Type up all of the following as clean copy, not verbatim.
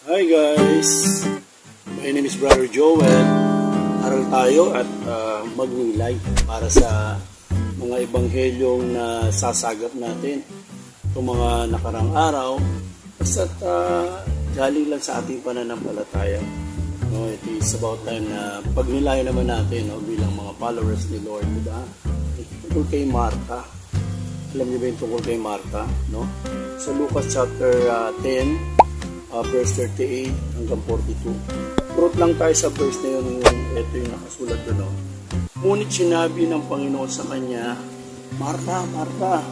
Hi guys! My name is Brother Joel. Aral tayo at magnilay para sa mga ebanghelyong na sasagap natin itong mga nakarang araw. Basta't galing lang sa ating pananampalataya. No, it is about time na pagnilay naman natin bilang mga followers ni Lord. Diba? Tungkol kay Martha. Alam niyo ba yung tungkol kay Martha? No? Sa Lucas chapter 10, verse 38 hanggang 42. Purot lang tayo sa verse na yun. Ito yung nakasulat doon. No? Ngunit sinabi ng Panginoon sa kanya, Martha, Martha,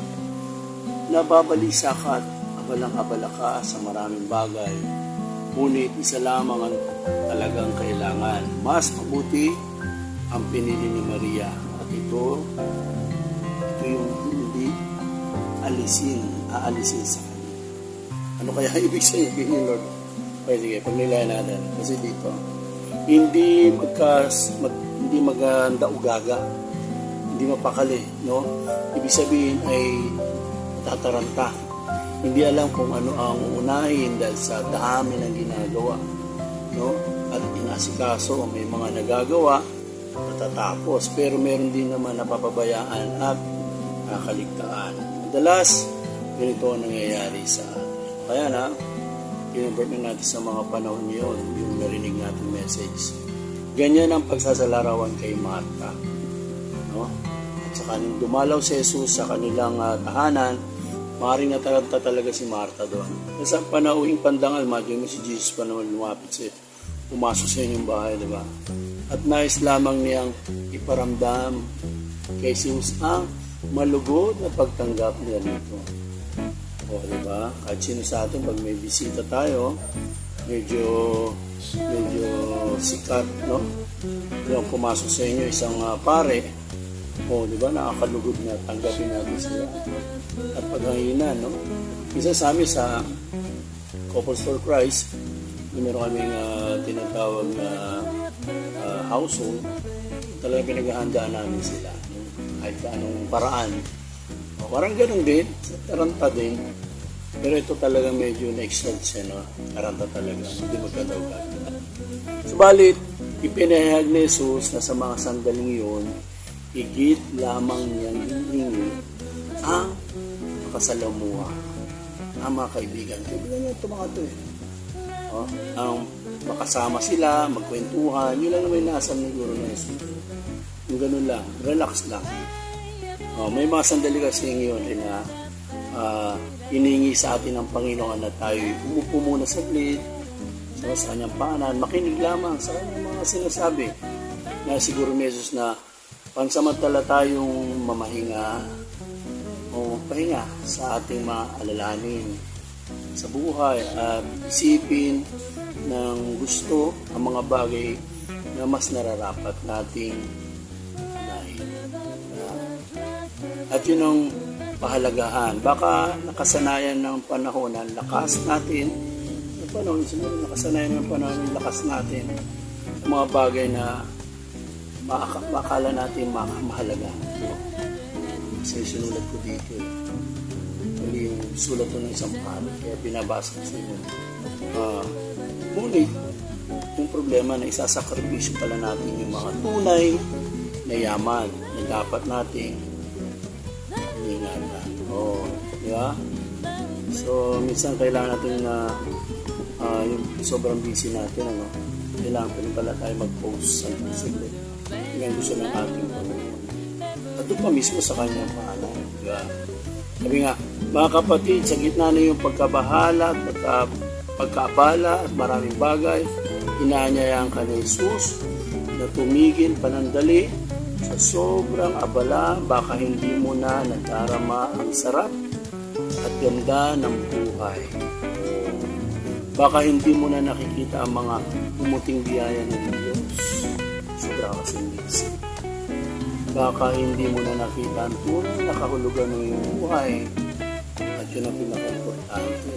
nababalisa ka at abalang-abala ka sa maraming bagay. Ngunit isa lamang ang talagang kailangan. Mas mabuti ang pinili ni Maria. At ito yung hindi aalisin sa kanya. Ano kaya ibig sabihin ni Lord? Okay, sige, pagnilayan natin. Kasi dito, hindi maganda ugaga, hindi mapakali, no? Ibig sabihin ay tataranta. Hindi alam kung ano ang unahin dahil sa dami ng ginagawa, no? At inasikaso, may mga nagagawa, natatapos. Pero meron din naman napapabayaan at nakaligtaan. Madalas, ganito ang nangyayari sa kaya na, kinonvert na natin sa mga panahon niyon, yung narinig natin message. Ganyan ang pagsasalarawan kay Martha. No? At saka nung dumalaw si Jesus sa kanilang tahanan, maaaring nataranta talaga si Martha doon. Sa panauhing pandangal, madyo mo si Jesus pa naman lumapit siya, pumasok sa inyong bahay, di ba? At nais lamang niyang iparamdam kay Jesus ang malugod na pagtanggap niya nito. O, diba? Kahit sino sa atin, pag may bisita tayo, medyo sikat, no? Yung pumasok sa inyo isang pare, o, diba? Nakakalugod na tanggapin natin sila. At paghanginan, no? Isa sa amin sa Couples for Christ, meron kaming tinatawag na household, talagang pinaghahandaan namin sila. Kahit anong paraan. O, parang ganun din, taranta din. Pero ito talaga medyo na-exalt siya, no? Taranta talaga, hindi magkadaw-gad. Subalit, ipinahayag ni Jesus na sa mga sandaling yun, higit lamang niyang hihingi ang makasalamuha. Ang mga kaibigan. Kaibigan niya ito mga ito eh. O, ang makasama sila, magkwentuhan, yun lang naman nasa ng guro na Jesus. Yung ganun lang, relax lang. Oh, may mga sandali kasi ngayon na iningi sa atin ng Panginoon na tayo umupo muna saglit sa kanyang paanan, makinig lamang sa kanyang mga sinasabi na siguro ni Jesus na pansamantala tayong mamahinga o pahinga sa ating mga alalahanin sa buhay at isipin ng gusto ang mga bagay na mas nararapat nating at yun ang pahalagahan. Baka nakasanayan ng panahon ng lakas natin, nakasanayan ng panahon ng lakas natin sa mga bagay na makakala natin mahalaga. Kasi sinulat ko dito. Mali yung sulat ko ng isang paro, kaya binabasa ko sa inyo. Ngunit, yung problema na isasakripisyo pala natin yung mga tunay na yaman na dapat nating ingatan. Di ba? So, minsan kailangan natin na yung sobrang busy natin, kailangan pa rin pala tayo mag-post sa saglit. Yung gusto ng ating Panginoon. At doon pa mismo sa kanyang paanan. Diba? Sabi nga, mga kapatid, sa gitna na yung pagkabahala at pagkaabala at maraming bagay, inaanyayahan ka ni Jesus na tumigil panandali sa sobrang abala, baka hindi mo na nadarama ang sarap at ganda ng buhay. Baka hindi mo na nakikita ang mga umuting biyaya ng Diyos. Sobra kasing busy. Baka hindi mo na nakita ang tunay na kahulugan ng iyong buhay. At yun ang pinaka-importante.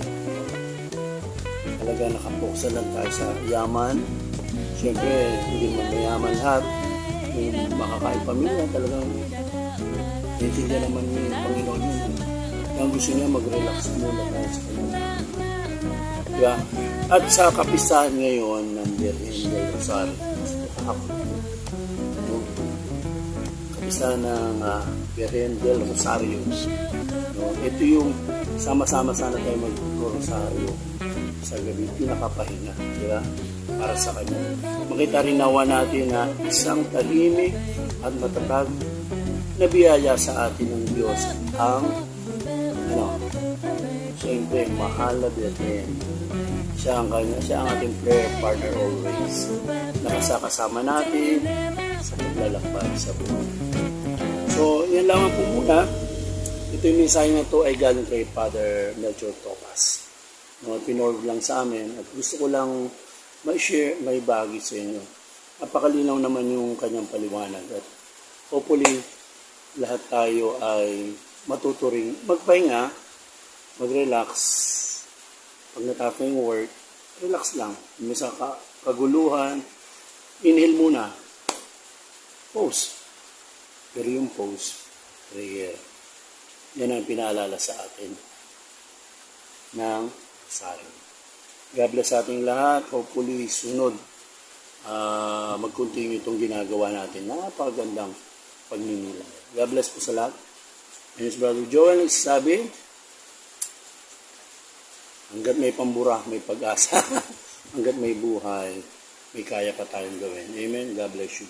Talaga nakapoksa lang tayo sa yaman. Siyempre, hindi mo mayaman lahat. Yung makakain pamilya, talagang naiintindihan naman yung Panginoon yun. Ang gusto niya, mag-relax muna tayo sa kanya. Diba? At sa kapistahan ngayon ng Virgen del Rosario, kapistahan ng Virgen del Rosario, no? Ito yung sama-sama sana tayo mag-Rosario sa gabi, pinakapahinga, di ba? Para sa Kanya. Makita rin nawa natin na isang tahimik at matatag na biyaya sa atin ng Diyos ang siyempre mahal na Virgen. Siya ang ating prayer partner always. Nakasakasama natin sa paglalakbay sa buhay. So, yan lang po muna. Ito yung mensahe na to ay galing kay Father Melchor Topas. Pinorg lang sa amin at gusto ko lang ma-share, may bagay sa inyo. Napakalinaw naman yung kanyang paliwanag at hopefully lahat tayo ay matuturing magpahinga, mag-relax. Pag natapos yung work, relax lang. May sa kaguluhan, inhale muna. Pause. Pero yung pause, prayer. Yan ang pinaalala sa atin ng Rosario. God bless sa ating lahat. Hopefully, sunod mag-continue itong ginagawa natin. Napakagandang pagninilay. God bless po sa lahat. And his brother Joel nagsasabi, hanggat may pambura, may pag-asa. Hanggat may buhay, may kaya pa tayong gawin. Amen. God bless you.